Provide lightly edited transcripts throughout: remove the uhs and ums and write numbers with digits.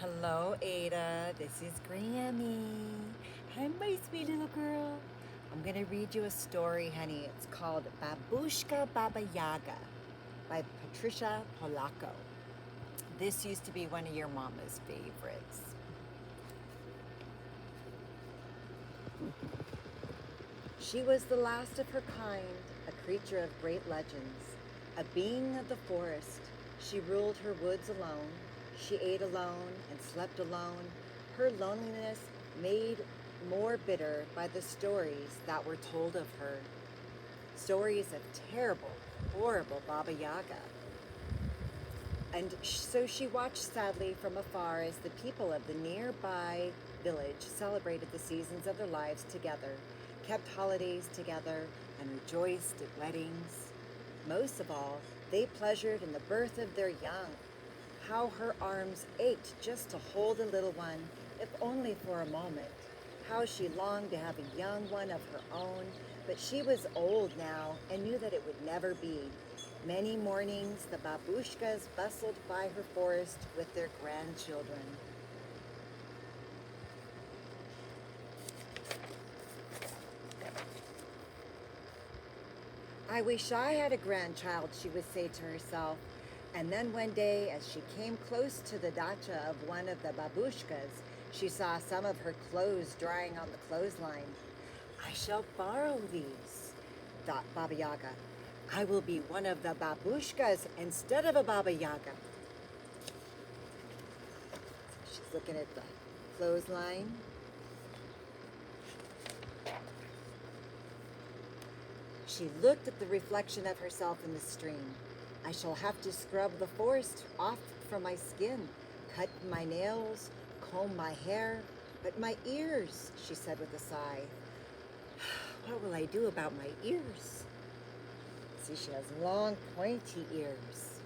Hello, Ada. This is Grammie. Hi, my sweet little girl. I'm going to read you a story, honey. It's called Babushka Baba Yaga by Patricia Polacco. This used to be one of your mama's favorites. She was the last of her kind, a creature of great legends, a being of the forest. She ruled her woods alone. She ate alone and slept alone, her loneliness made more bitter by the stories that were told of her. Stories of terrible, horrible Baba Yaga. And so she watched sadly from afar as the people of the nearby village celebrated the seasons of their lives together, kept holidays together, and rejoiced at weddings. Most of all, they pleasured in the birth of their young. How her arms ached just to hold a little one, if only for a moment. How she longed to have a young one of her own, but she was old now and knew that it would never be. Many mornings the babushkas bustled by her forest with their grandchildren. I wish I had a grandchild, she would say to herself. And then one day, as she came close to the dacha of one of the babushkas, she saw some of her clothes drying on the clothesline. I shall borrow these, thought Baba Yaga. I will be one of the babushkas instead of a Baba Yaga. She's looking at the clothesline. She looked at the reflection of herself in the stream. I shall have to scrub the forest off from my skin, cut my nails, comb my hair, but my ears, she said with a sigh. What will I do about my ears? See, she has long, pointy ears.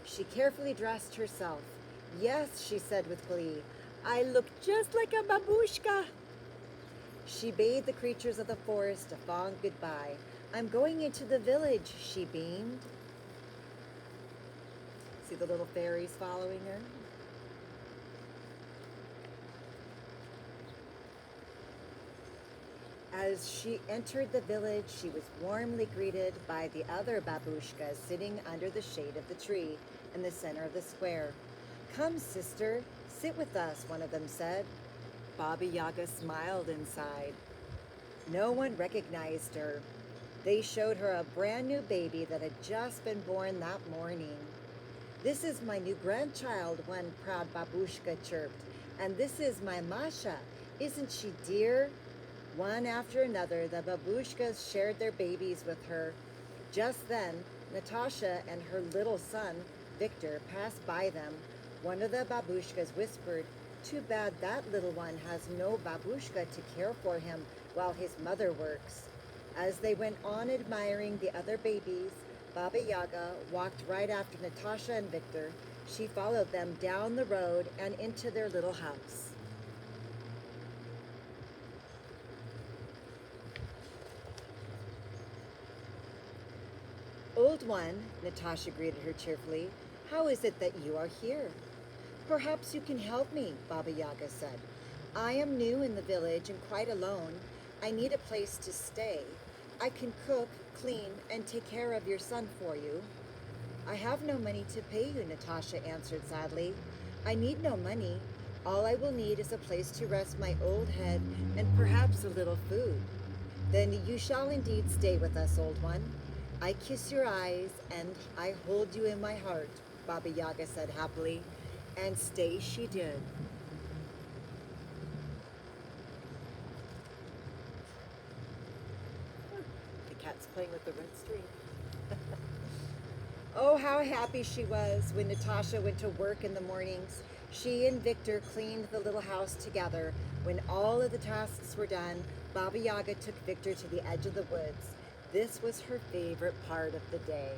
She carefully dressed herself. Yes, she said with glee, I look just like a babushka. She bade the creatures of the forest a fond goodbye. I'm going into the village, she beamed. See the little fairies following her? As she entered the village, she was warmly greeted by the other babushkas sitting under the shade of the tree in the center of the square. Come, sister, sit with us, one of them said. Baba Yaga smiled inside. No one recognized her. They showed her a brand new baby that had just been born that morning. This is my new grandchild, one proud babushka chirped. And this is my Masha. Isn't she dear? One after another, the babushkas shared their babies with her. Just then, Natasha and her little son, Victor, passed by them. One of the babushkas whispered, Too bad that little one has no babushka to care for him while his mother works. As they went on admiring the other babies, Baba Yaga walked right after Natasha and Victor. She followed them down the road and into their little house. Old one, Natasha greeted her cheerfully, how is it that you are here? Perhaps you can help me, Baba Yaga said. I am new in the village and quite alone. I need a place to stay. I can cook, clean, and take care of your son for you. I have no money to pay you, Natasha answered sadly. I need no money. All I will need is a place to rest my old head and perhaps a little food. Then you shall indeed stay with us, old one. I kiss your eyes and I hold you in my heart, Baba Yaga said happily, and stay she did. The cat's playing with the red string. Oh, how happy she was when Natasha went to work in the mornings. She and Victor cleaned the little house together. When all of the tasks were done, Baba Yaga took Victor to the edge of the woods. This was her favorite part of the day.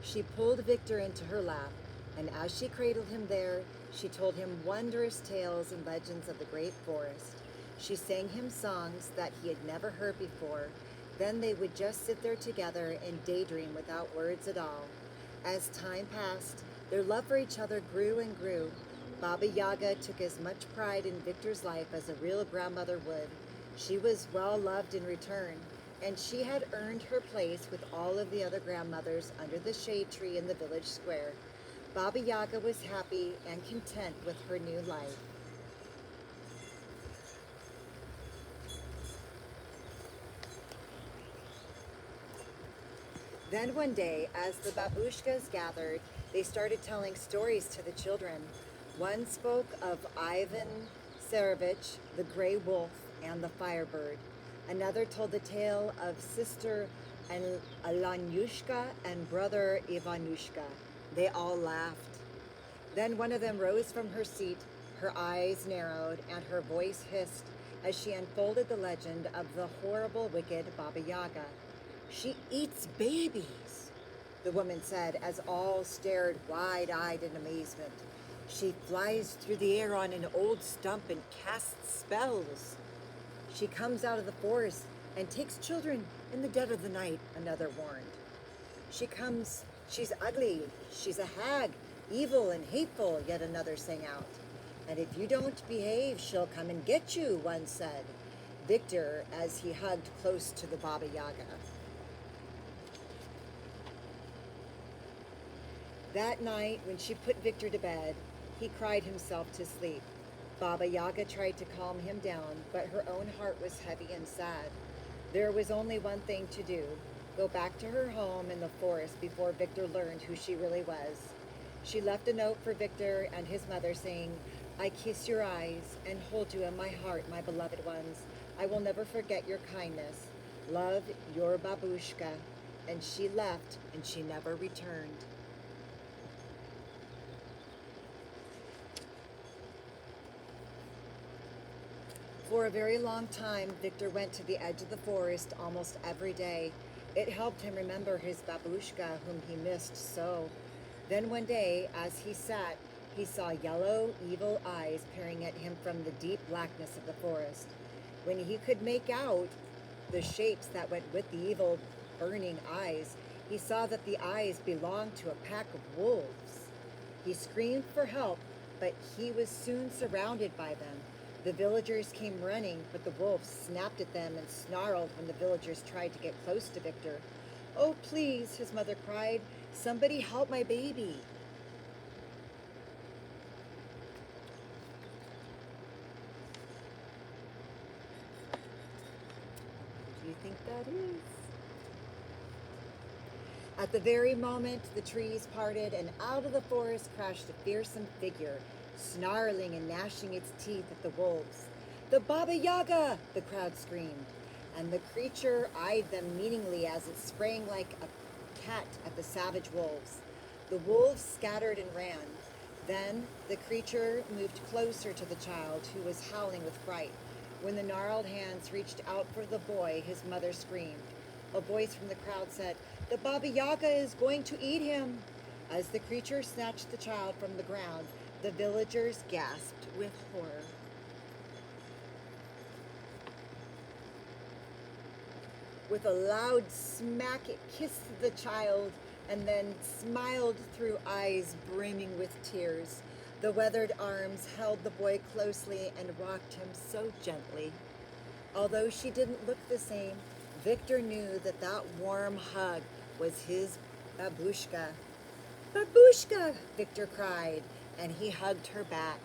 She pulled Victor into her lap, and as she cradled him there, she told him wondrous tales and legends of the great forest. She sang him songs that he had never heard before. Then they would just sit there together and daydream without words at all. As time passed, their love for each other grew and grew. Baba Yaga took as much pride in Victor's life as a real grandmother would. She was well loved in return, and she had earned her place with all of the other grandmothers under the shade tree in the village square. Baba Yaga was happy and content with her new life. Then one day, as the babushkas gathered, they started telling stories to the children. One spoke of Ivan Tsarevich, the gray wolf, and the firebird. Another told the tale of sister Alanyushka and brother Ivanushka. They all laughed. Then one of them rose from her seat, her eyes narrowed, and her voice hissed as she unfolded the legend of the horrible, wicked Baba Yaga. "She eats babies," the woman said as all stared wide-eyed in amazement. "She flies through the air on an old stump and casts spells. She comes out of the forest and takes children in the dead of the night," another warned. She's ugly, she's a hag, evil and hateful," yet another sang out. "And if you don't behave, she'll come and get you," one said. Victor, as he hugged close to the Baba Yaga. That night, when she put Victor to bed, he cried himself to sleep. Baba Yaga tried to calm him down, but her own heart was heavy and sad. There was only one thing to do: go back to her home in the forest before Victor learned who she really was. She left a note for Victor and his mother saying, "I kiss your eyes and hold you in my heart, my beloved ones. I will never forget your kindness. Love, your Babushka." And she left, and she never returned. For a very long time, Victor went to the edge of the forest almost every day. It helped him remember his babushka, whom he missed so. Then one day, as he sat, he saw yellow, evil eyes peering at him from the deep blackness of the forest. When he could make out the shapes that went with the evil, burning eyes, he saw that the eyes belonged to a pack of wolves. He screamed for help, but he was soon surrounded by them. The villagers came running, but the wolves snapped at them and snarled when the villagers tried to get close to Victor. "Oh, please," his mother cried, "somebody help my baby." What do you think that is? At the very moment the trees parted, and out of the forest crashed a fearsome figure, snarling and gnashing its teeth at the wolves. "The Baba Yaga!" the crowd screamed, and the creature eyed them meaningly as it sprang like a cat at the savage wolves. The wolves scattered and ran. Then the creature moved closer to the child, who was howling with fright. When the gnarled hands reached out for the boy, his mother screamed. A voice from the crowd said, "The Baba Yaga is going to eat him." As the creature snatched the child from the ground, the villagers gasped with horror. With a loud smack, it kissed the child and then smiled through eyes brimming with tears. The weathered arms held the boy closely and rocked him so gently. Although she didn't look the same, Victor knew that that warm hug was his Babushka. "Babushka!" Victor cried, and he hugged her back.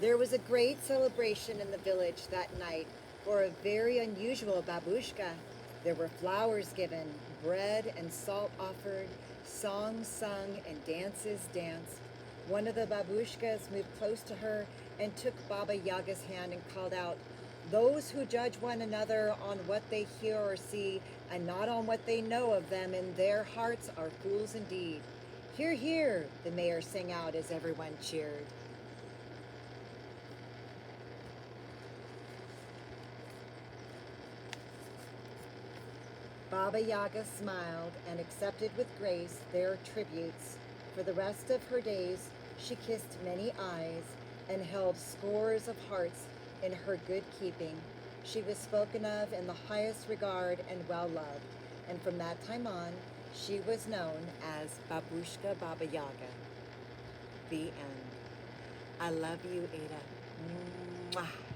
There was a great celebration in the village that night for a very unusual babushka. There were flowers given, bread and salt offered, songs sung, and dances danced. One of the babushkas moved close to her and took Baba Yaga's hand and called out, "Those who judge one another on what they hear or see, and not on what they know of them in their hearts, are fools indeed." "Hear, hear," the mayor sang out as everyone cheered. Baba Yaga smiled and accepted with grace their tributes For the rest of her days, she kissed many eyes and held scores of hearts in her good keeping. She was spoken of in the highest regard and well loved, and from that time on, she was known as Babushka Baba Yaga. The end. I love you, Ada. Mwah.